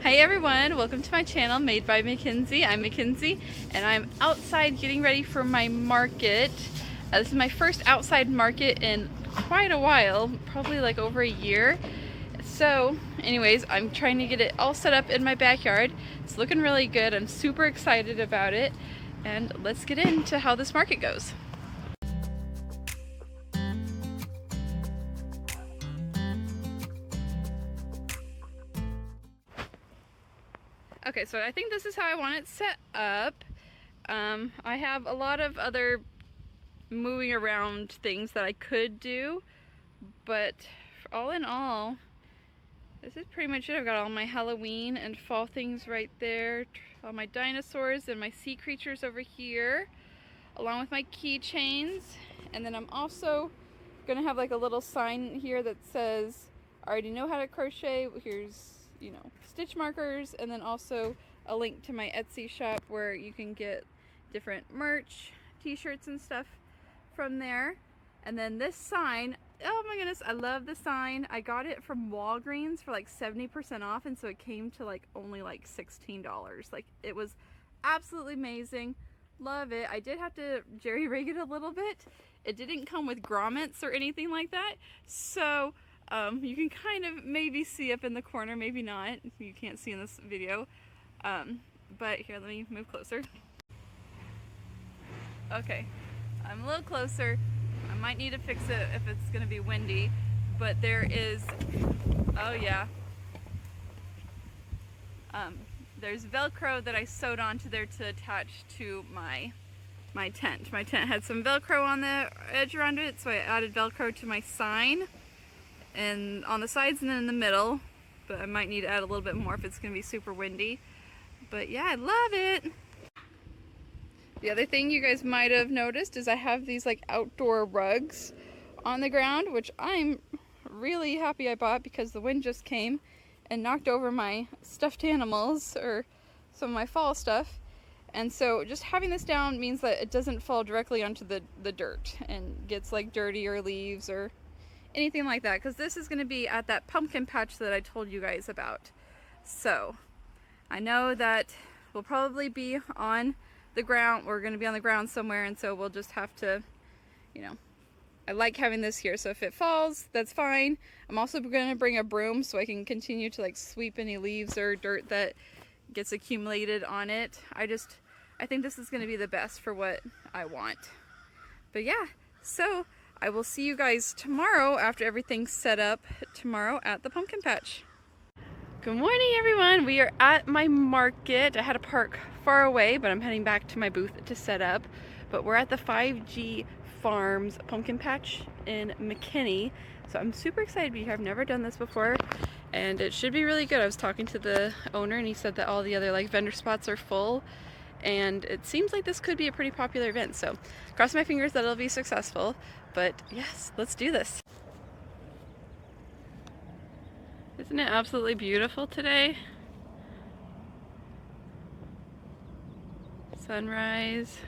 Hi everyone, welcome to my channel Made by Mackenzie. I'm Mackenzie and I'm outside getting ready for my market. This is my first outside market in quite a while, probably like over a year. So anyways, I'm trying to get it all set up in my backyard. It's looking really good. I'm super excited about it. And let's get into how this market goes. Okay, so I think this is how I want it set up. I have a lot of other moving around things that I could do, but all in all, this is pretty much it. I've got all my Halloween and fall things right there, all my dinosaurs and my sea creatures over here, along with my keychains. And then I'm also gonna have like a little sign here that says, I already know how to crochet, here's, you know, stitch markers, and then also a link to my Etsy shop where you can get different merch, t-shirts and stuff from there. And then this sign, oh my goodness, I love the sign. I got it from Walgreens for like 70% off, and so it came to like only like $16. Like, it was absolutely amazing. Love it. I did have to jerry rig it a little bit. It didn't come with grommets or anything like that, so you can kind of maybe see up in the corner, maybe not. You can't see in this video. But here, let me move closer. Okay, I'm a little closer. I might need to fix it if it's gonna be windy, but there is, oh yeah. There's Velcro that I sewed onto there to attach to my tent. My tent had some Velcro on the edge around it, so I added Velcro to my sign and on the sides and then in the middle, but I might need to add a little bit more if it's gonna be super windy. But yeah, I love it. The other thing you guys might have noticed is I have these like outdoor rugs on the ground, which I'm really happy I bought because the wind just came and knocked over my stuffed animals or some of my fall stuff. And so just having this down means that it doesn't fall directly onto the dirt and gets like dirty or leaves or anything like that, because this is going to be at that pumpkin patch that I told you guys about. So I know that we'll probably be on the ground, we're going to be on the ground somewhere, and so we'll just have to, you know, I like having this here, so if it falls, that's fine. I'm also going to bring a broom so I can continue to like sweep any leaves or dirt that gets accumulated on it. I think this is going to be the best for what I want. But yeah, so I will see you guys tomorrow after everything's set up tomorrow at the pumpkin patch. Good morning everyone, we are at my market. I had to park far away, but I'm heading back to my booth to set up. But we're at the 5G Farms pumpkin patch in McKinney. So I'm super excited to be here. I've never done this before and it should be really good. I was talking to the owner and he said that all the other like vendor spots are full, and it seems like this could be a pretty popular event. So cross my fingers that it'll be successful. But yes, let's do this. Isn't it absolutely beautiful today? Sunrise.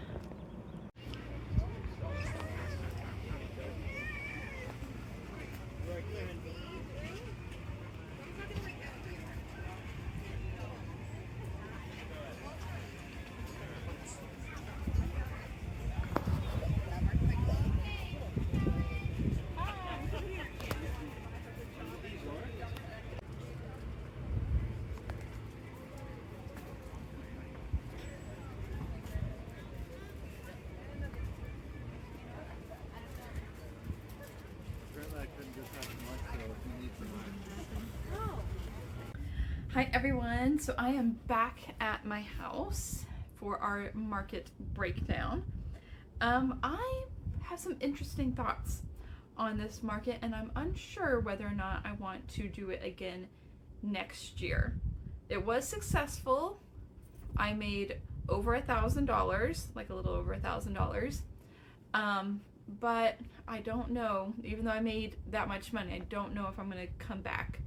Hi everyone, so I am back at my house for our market breakdown. I have some interesting thoughts on this market and I'm unsure whether or not I want to do it again next year. It was successful. I made over $1,000, like a little over $1,000. But I don't know, even though I made that much money, I don't know if I'm gonna come back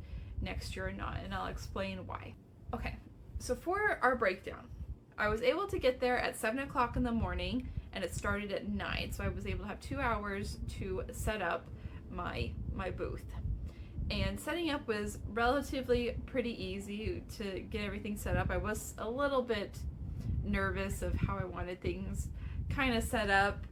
next year or not, and I'll explain why. Okay, so for our breakdown, I was able to get there at 7 o'clock in the morning and it started at 9, so I was able to have 2 hours to set up my booth. And setting up was relatively pretty easy to get everything set up. I was a little bit nervous of how I wanted things kind of set up.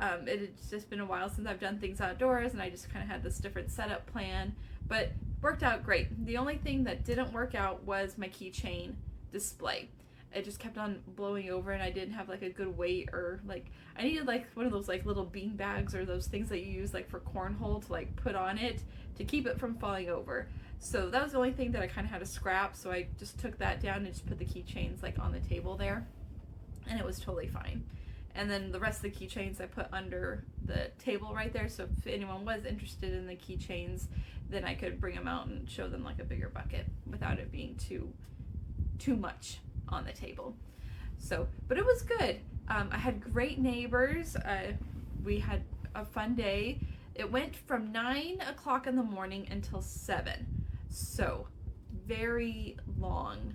It had just been a while since I've done things outdoors, and I just kind of had this different setup plan, but worked out great. The only thing that didn't work out was my keychain display. It just kept on blowing over, and I didn't have like a good weight, or like I needed like one of those like little bean bags or those things that you use like for cornhole to like put on it to keep it from falling over. So that was the only thing that I kind of had to scrap, so I just took that down and just put the keychains like on the table there, and it was totally fine. And then the rest of the keychains I put under the table right there, so if anyone was interested in the keychains, then I could bring them out and show them like a bigger bucket without it being too much on the table. So, but it was good. I had great neighbors. We had a fun day. It went from 9 o'clock in the morning until 7. So, very long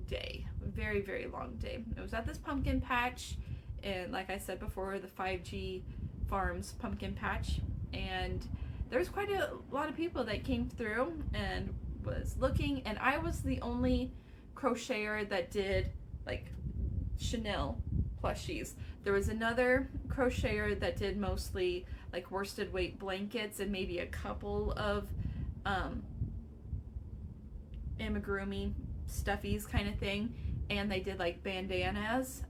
day. Very, very long day. It was at this pumpkin patch, and like I said before, the 5G Farms pumpkin patch, and there was quite a lot of people that came through and was looking, and I was the only crocheter that did like Chanel plushies. There was another crocheter that did mostly like worsted weight blankets and maybe a couple of amigurumi stuffies kind of thing, and they did like bandanas,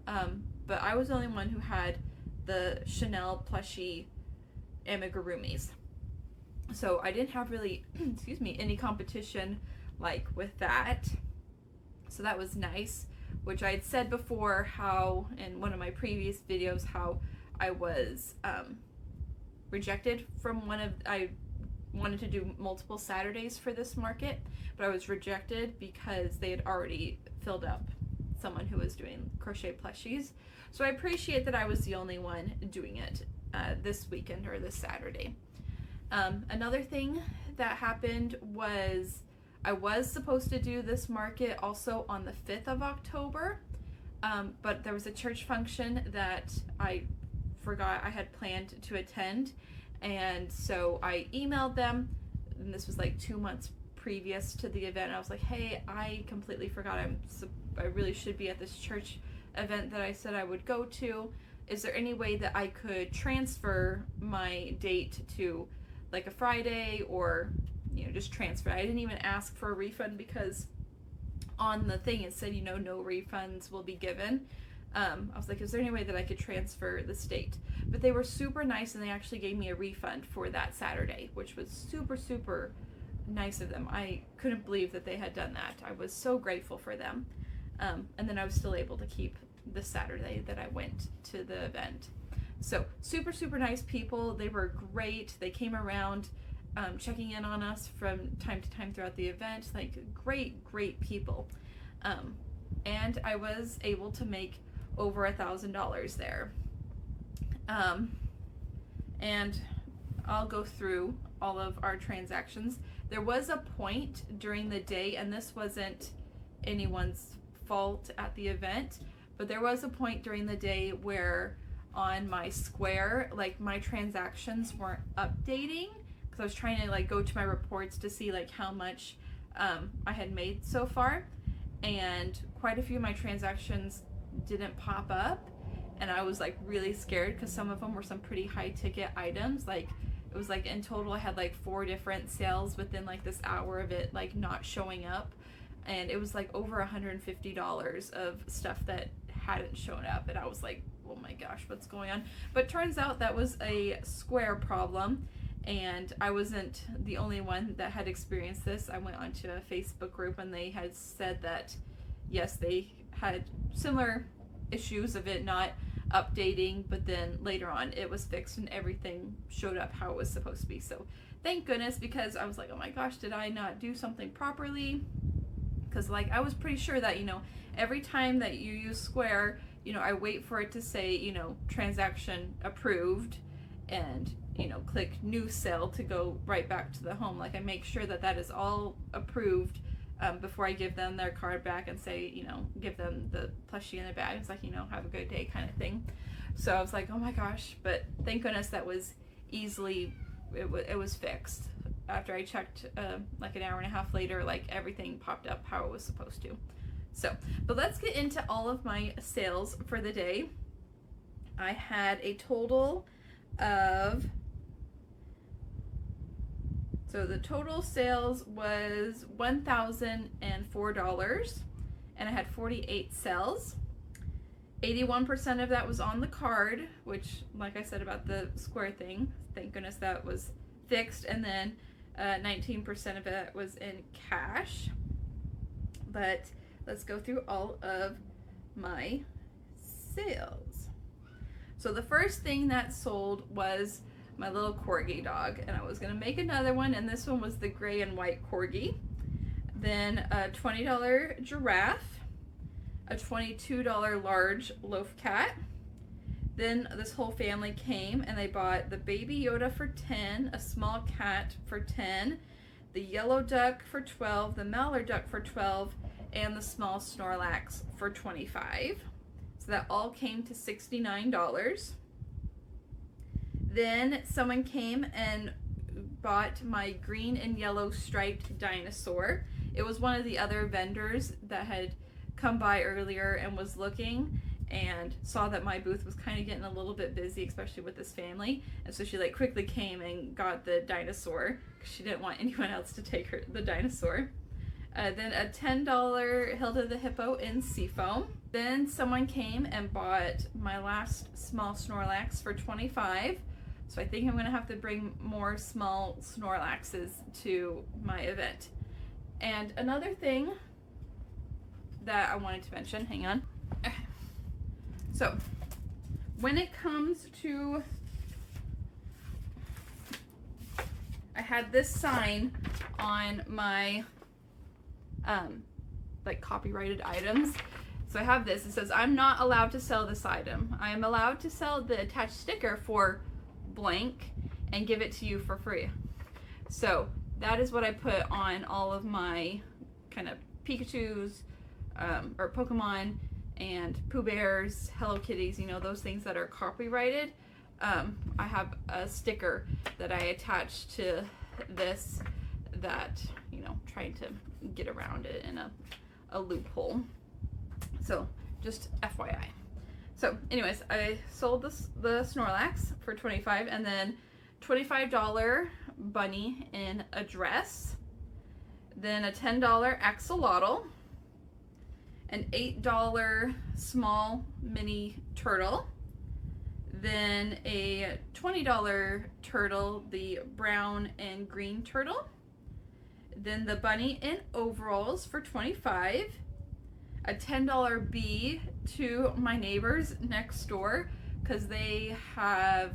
but I was the only one who had the Chanel plushie amigurumis. So I didn't have really excuse me, any competition like with that. So that was nice, which I had said before how in one of my previous videos how I was rejected from I wanted to do multiple Saturdays for this market, but I was rejected because they had already filled up someone who was doing crochet plushies. So I appreciate that I was the only one doing it this weekend or this Saturday. Another thing that happened was I was supposed to do this market also on the 5th of October, but there was a church function that I forgot I had planned to attend, and so I emailed them, and this was like 2 months previous to the event. I was like, hey, I completely forgot I really should be at this church event that I said I would go to. Is there any way that I could transfer my date to like a Friday, or just transfer? I didn't even ask for a refund because on the thing it said, no refunds will be given. I was like, is there any way that I could transfer the date? But they were super nice, and they actually gave me a refund for that Saturday, which was super, super nice of them. I couldn't believe that they had done that. I was so grateful for them. And then I was still able to keep the Saturday that I went to the event. So super, super nice people. They were great. They came around checking in on us from time to time throughout the event. Like great people. And I was able to make over $1,000 there. And I'll go through all of our transactions. There was a point during the day, and this wasn't anyone's fault at the event, but there was a point during the day where on my Square, like my transactions weren't updating, because I was trying to like go to my reports to see like how much I had made so far, and quite a few of my transactions didn't pop up, and I was like really scared because some of them were some pretty high ticket items. Like it was like in total I had like 4 different sales within like this hour of it like not showing up, and it was like over $150 of stuff that hadn't shown up, and I was like, oh my gosh, what's going on? But turns out that was a Square problem, and I wasn't the only one that had experienced this. I went onto a Facebook group, and they had said that yes, they had similar issues of it not updating, but then later on it was fixed and everything showed up how it was supposed to be. So thank goodness, because I was like, oh my gosh, did I not do something properly? Because like I was pretty sure that every time that you use Square, I wait for it to say transaction approved, and click new sale to go right back to the home. Like I make sure that that is all approved before I give them their card back and say, give them the plushie in the bag. It's like, have a good day kind of thing. So I was like, oh my gosh, but thank goodness that was easily, it was fixed. after I checked like an hour and a half later, like everything popped up how it was supposed to. So, but let's get into all of my sales for the day. I had a total of, so the total sales was $1,004, and I had 48 sales. 81% of that was on the card, which, like I said about the Square thing, thank goodness that was fixed, and then 19% of it was in cash. But let's go through all of my sales. So the first thing that sold was my little corgi dog, and I was gonna make another one, and this one was the gray and white corgi. Then a $20 giraffe, a $22 large loaf cat. Then this whole family came and they bought the baby Yoda for $10, a small cat for $10, the yellow duck for $12, the mallard duck for $12, and the small Snorlax for $25. So that all came to $69. Then someone came and bought my green and yellow striped dinosaur. It was one of the other vendors that had come by earlier and was looking and saw that my booth was kind of getting a little bit busy, especially with this family, and so she like quickly came and got the dinosaur because she didn't want anyone else to take the dinosaur. Then a $10 Hilda the Hippo in Seafoam. Then someone came and bought my last small Snorlax for $25. So I think I'm gonna have to bring more small Snorlaxes to my event. And another thing that I wanted to mention, hang on. Okay. So when it comes to, I had this sign on my like copyrighted items. So I have this, it says, I'm not allowed to sell this item. I am allowed to sell the attached sticker for blank and give it to you for free. So that is what I put on all of my kind of Pikachus, or Pokemon and Pooh Bears, Hello Kitties, you know, those things that are copyrighted. I have a sticker that I attached to this that, you know, trying to get around it in a loophole. So just FYI. So anyways, I sold the Snorlax for $25, and then $25 bunny in a dress, then a $10 axolotl, an $8 small mini turtle, then a $20 turtle, the brown and green turtle, then the bunny in overalls for $25, a $10 bee to my neighbors next door because they have,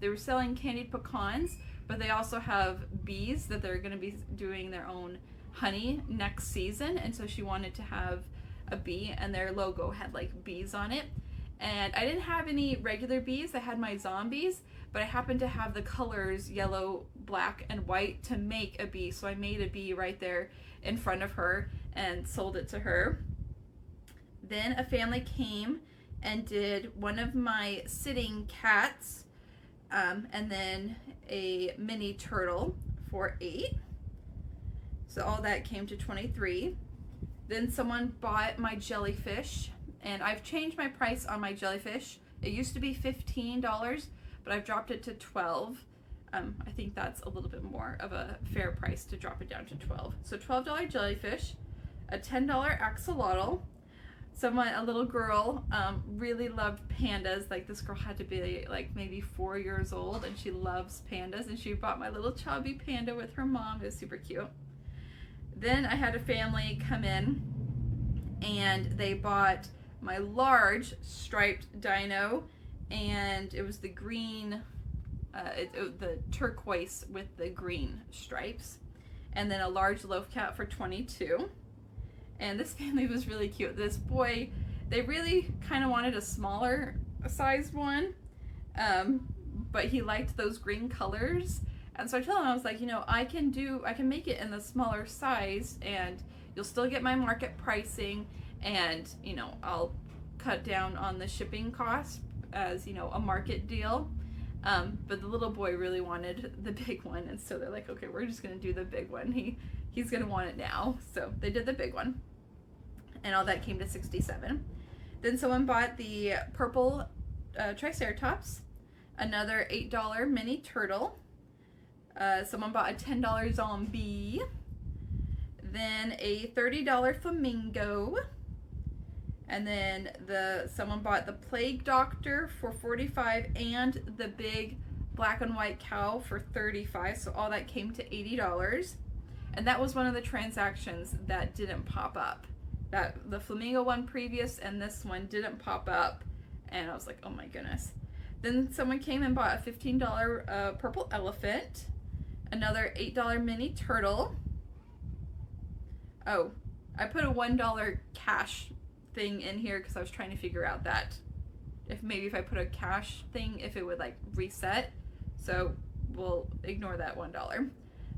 they were selling candied pecans, but they also have bees that they're going to be doing their own honey next season, and so she wanted to have a bee, and their logo had like bees on it. And I didn't have any regular bees, I had my zombies, but I happened to have the colors yellow, black, and white to make a bee, so I made a bee right there in front of her and sold it to her. Then a family came and did one of my sitting cats, and then a mini turtle for $8. So all that came to $23. Then someone bought my jellyfish, and I've changed my price on my jellyfish. It used to be $15, but I've dropped it to $12. I think that's a little bit more of a fair price to drop it down to $12. So $12 jellyfish, a $10 axolotl. A little girl, really loved pandas. Like, this girl had to be like maybe 4 years old, and she loves pandas, and she bought my little chubby panda with her mom. It was super cute. Then I had a family come in and they bought my large striped dino, and it was the green, the turquoise with the green stripes, and then a large loaf cat for $22. And this family was really cute. This boy, they really kind of wanted a smaller size one, but he liked those green colors. And so I told him, I was like, you know, I can make it in the smaller size, and you'll still get my market pricing, and, you know, I'll cut down on the shipping cost as, you know, a market deal. But the little boy really wanted the big one, and so they're like, okay, we're just gonna do the big one. He's gonna want it now. So they did the big one. And all that came to $67. Then someone bought the purple Triceratops, another $8 mini turtle. Someone bought a $10 zombie. Then a $30 flamingo. And then someone bought the plague doctor for $45 and the big black and white cow for $35. So all that came to $80. And that was one of the transactions that didn't pop up. That the flamingo one previous and this one didn't pop up, and I was like, oh my goodness. Then someone came and bought a $15 purple elephant, another $8 mini turtle. Oh, I put a $1 cash thing in here because I was trying to figure out that if I put a cash thing, if it would like reset. So we'll ignore that $1.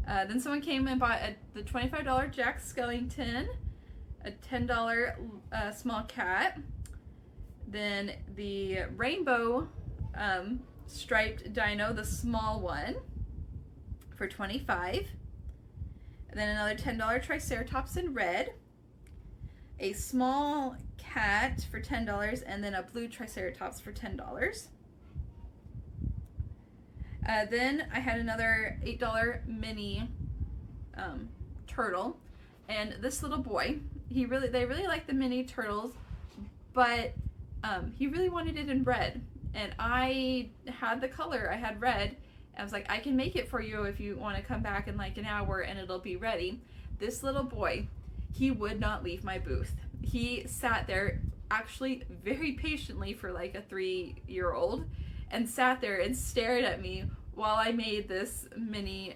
Then someone came and bought the $25 Jack Skellington, a $10 small cat, then the rainbow striped dino, the small one, for $25, and then another $10 Triceratops in red, a small cat for $10, and then a blue Triceratops for $10. Then I had another $8 mini turtle, and this little boy, they really liked the mini turtles, but he really wanted it in red, and I had the color, I had red, and I was like, I can make it for you if you want to come back in like an hour and it'll be ready. This little boy, he would not leave my booth. He sat there actually very patiently for like a 3-year-old and sat there and stared at me while I made this mini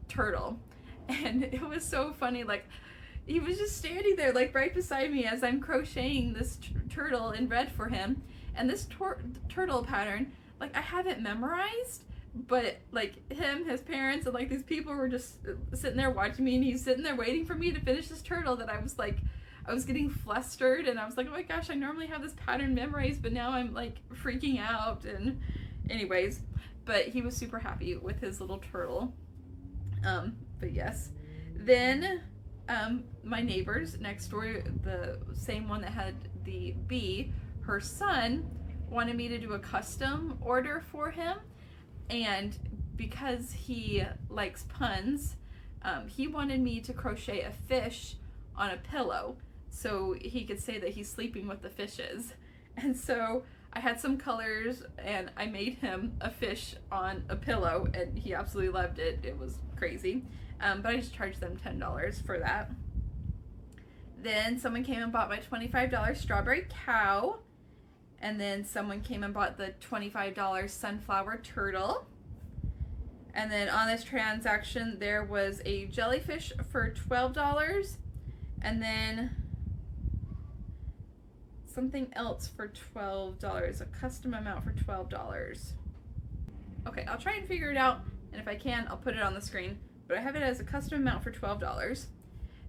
turtle, and it was so funny. Like, he was just standing there like right beside me as I'm crocheting this turtle in red for him. And this turtle pattern, like, I have it memorized, but like his parents and like these people were just sitting there watching me, and he's sitting there waiting for me to finish this turtle that I was getting flustered, and I was like, oh my gosh, I normally have this pattern memorized, but now I'm like freaking out. And anyways, but he was super happy with his little turtle. But yes. Then my neighbors next door, the same one that had the bee, her son wanted me to do a custom order for him, and because he likes puns, he wanted me to crochet a fish on a pillow so he could say that he's sleeping with the fishes. And so I had some colors and I made him a fish on a pillow, and he absolutely loved it. It was crazy. But I just charged them $10 for that. Then someone came and bought my $25 strawberry cow. And then someone came and bought the $25 sunflower turtle. And then on this transaction, there was a jellyfish for $12. And then something else for $12, a custom amount for $12. Okay, I'll try and figure it out, and if I can, I'll put it on the screen. But I have it as a custom amount for $12.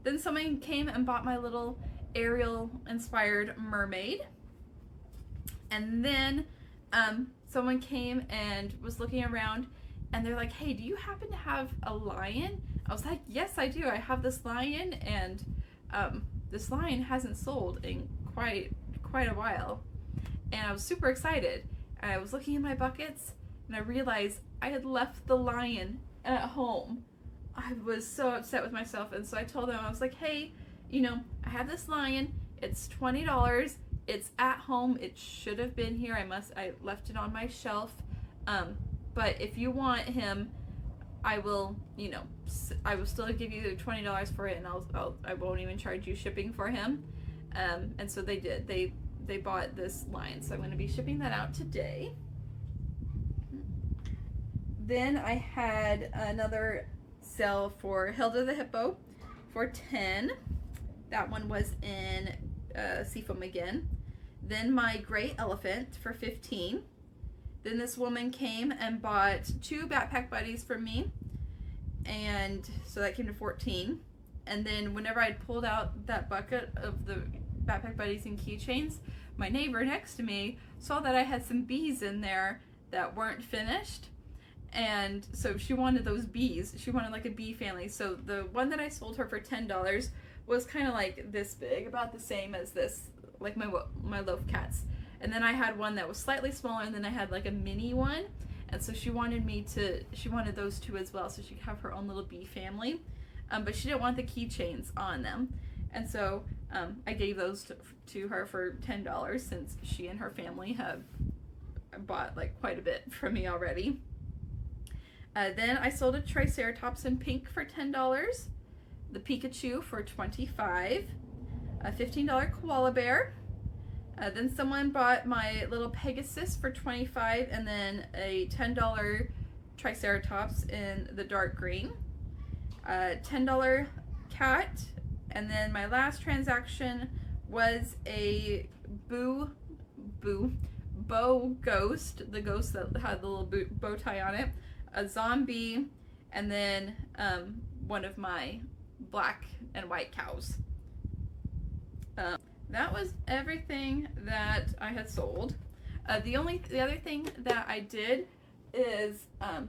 Then someone came and bought my little Ariel-inspired mermaid. And then someone came and was looking around, and they're like, hey, do you happen to have a lion? I was like, yes, I do. I have this lion, and this lion hasn't sold in quite a while. And I was super excited. And I was looking in my buckets, and I realized I had left the lion at home. I was so upset with myself, and so I told them, I was like, hey, I have this lion. It's $20. It's at home. It should have been here. I left it on my shelf. But if you want him, I will still give you $20 for it, and I won't even charge you shipping for him. And so they did. They bought this lion, so I'm going to be shipping that out today. Then I had another sale for Hilda the Hippo for $10. That one was in Seafoam again. Then my gray elephant for $15. Then this woman came and bought 2 backpack buddies for me, and so that came to $14. And then whenever I pulled out that bucket of the backpack buddies and keychains, my neighbor next to me saw that I had some bees in there that weren't finished. And so she wanted those bees. She wanted like a bee family. So the one that I sold her for $10 was kind of like this big, about the same as this, like my loaf cats. And then I had one that was slightly smaller, and then I had like a mini one. And so she wanted those two as well, so she could have her own little bee family. But she didn't want the keychains on them. And so I gave those to her for $10, since she and her family have bought like quite a bit from me already. Then I sold a Triceratops in pink for $10, the Pikachu for $25, a $15 koala bear. Then someone bought my little Pegasus for $25, and then a $10 Triceratops in the dark green, a $10 cat, and then my last transaction was a Bow Ghost, the ghost that had the little bow tie on it, a zombie, and then one of my black and white cows. That was everything that I had sold. The other thing that I did is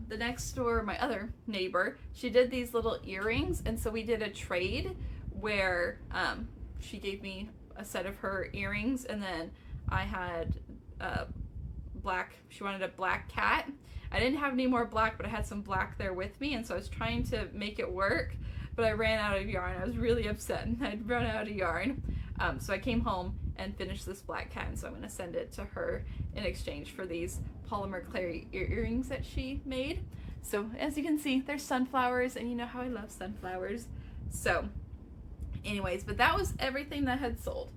the next door, my other neighbor, she did these little earrings, and so we did a trade where she gave me a set of her earrings, and then I had she wanted a black cat. I didn't have any more black, but I had some black there with me, and so I was trying to make it work, but I ran out of yarn. I was really upset, and I'd run out of yarn. So I came home and finished this black cat, and so I'm going to send it to her in exchange for these polymer clay earrings that she made. So as you can see, there's sunflowers, and you know how I love sunflowers. So anyways, but that was everything that had sold.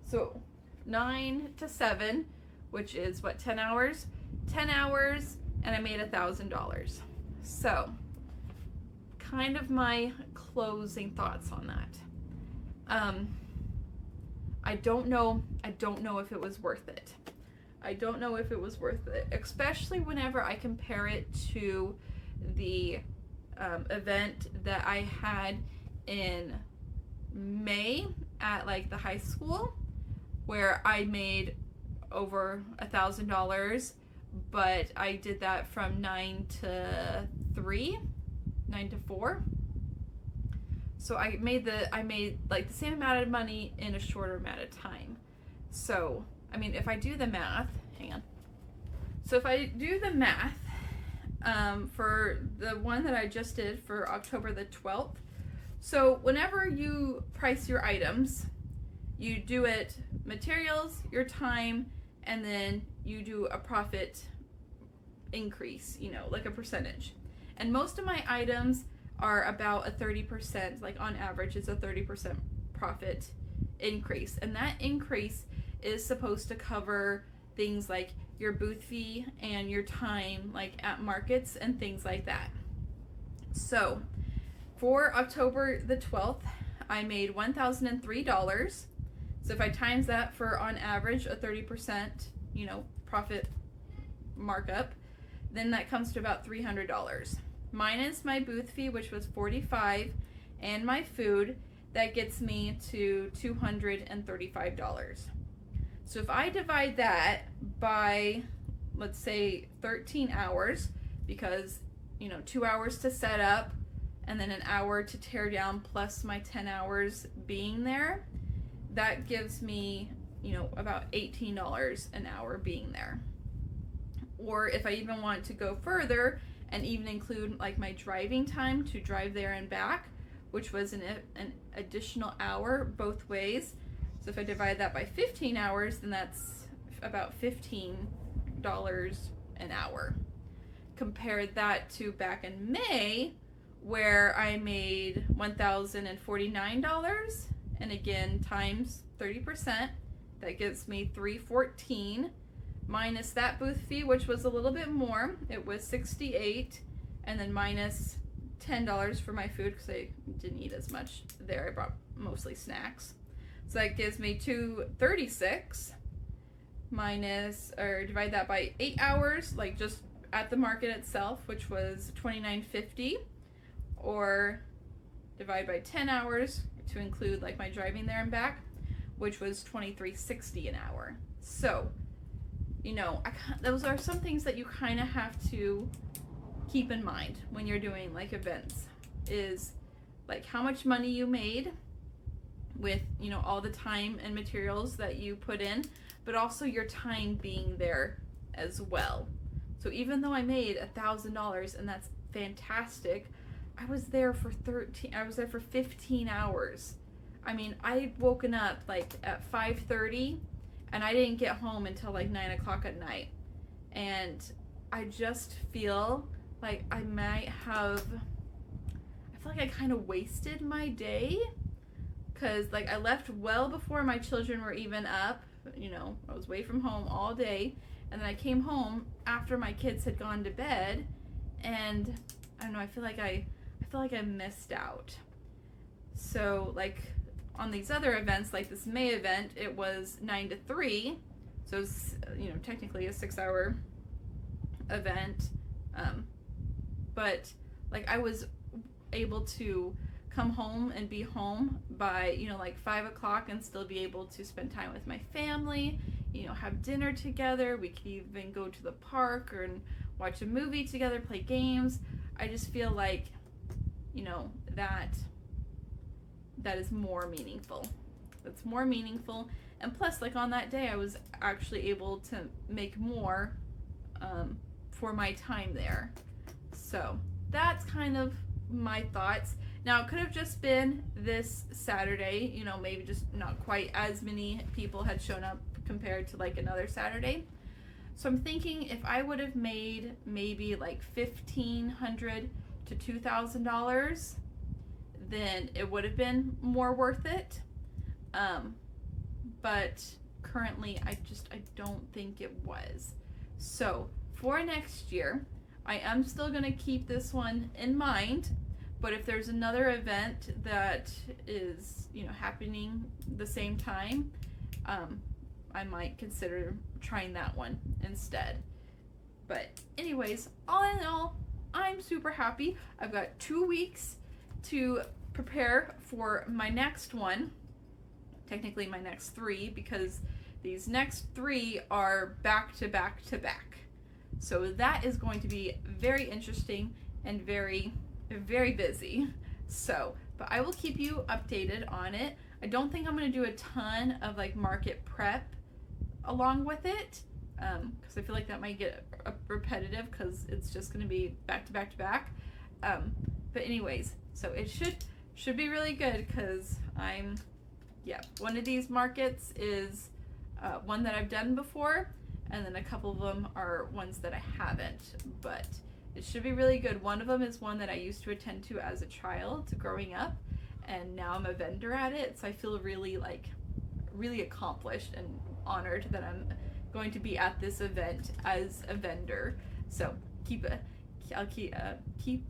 So 9 to 7, which is what, 10 hours? 10 hours, and I made $1,000. So kind of my closing thoughts on that. I don't know if it was worth it. I don't know if it was worth it, especially whenever I compare it to the event that I had in May at like the high school, where I made over $1,000, but I did that from 9 to 4. So I made like the same amount of money in a shorter amount of time. So, I mean, if I do the math, hang on. So if I do the math for the one that I just did for October the 12th, so whenever you price your items, you do it materials, your time, and then you do a profit increase, you know, like a percentage. And most of my items are about a 30%, like on average it's a 30% profit increase. And that increase is supposed to cover things like your booth fee and your time, like at markets and things like that. So for October the 12th, I made $1,003. So if I times that for on average a 30%, you know, profit markup, then that comes to about $300. Minus my booth fee, which was $45, and my food, that gets me to $235. So if I divide that by, let's say, 13 hours, because, you know, 2 hours to set up and then an hour to tear down plus my 10 hours being there, that gives me, you know, about $18 an hour being there. Or if I even want to go further and even include like my driving time to drive there and back, which was an additional hour both ways. So if I divide that by 15 hours, then that's about $15 an hour. Compare that to back in May, where I made $1,049, and again times 30%, that gives me $314. Minus that booth fee, which was a little bit more, it was $68, and then minus $10 for my food because I didn't eat as much there. I brought mostly snacks, so that gives me $236. Minus, or divide that by 8 hours, like just at the market itself, which was $29.50, or divide by 10 hours to include like my driving there and back, which was $23.60 an hour. So you know, those are some things that you kind of have to keep in mind when you're doing like events, is like how much money you made with, you know, all the time and materials that you put in, but also your time being there as well. So even though I made $1,000, and that's fantastic, I was there for 15 hours. I mean, I'd woken up like at 5:30 and I didn't get home until like 9 o'clock at night. And I just feel like I feel like I kind of wasted my day, because like I left well before my children were even up. You know, I was away from home all day, and then I came home after my kids had gone to bed, and I don't know, I feel like I missed out. So like on these other events, like this May event, it was 9 to 3, so it's, you know, technically a 6-hour event, but like I was able to come home and be home by, you know, like 5 o'clock and still be able to spend time with my family, you know, have dinner together. We could even go to the park or watch a movie together, play games. I just feel like, you know, that is more meaningful. That's more meaningful. And plus, like on that day, I was actually able to make more for my time there. So that's kind of my thoughts. Now, it could have just been this Saturday, you know, maybe just not quite as many people had shown up compared to like another Saturday. So I'm thinking if I would have made maybe like $1,500 to $2,000, then it would have been more worth it. But currently I don't think it was. So for next year, I am still going to keep this one in mind, but if there's another event that is, you know, happening the same time, I might consider trying that one instead. But anyways, all in all, I'm super happy. I've got 2 weeks to prepare for my next one. Technically my next 3, because these next 3 are back to back to back. So that is going to be very interesting and very, very busy. So, but I will keep you updated on it. I don't think I'm going to do a ton of like market prep along with it, because I feel like that might get repetitive, because it's just going to be back to back to back. But anyways, so it should be really good, because one of these markets is one that I've done before, and then a couple of them are ones that I haven't, but it should be really good. One of them is one that I used to attend to as a child growing up, and now I'm a vendor at it, so I feel really accomplished and honored that I'm going to be at this event as a vendor. So I'll keep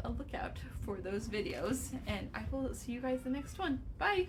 a lookout for those videos, and I will see you guys the next one. Bye!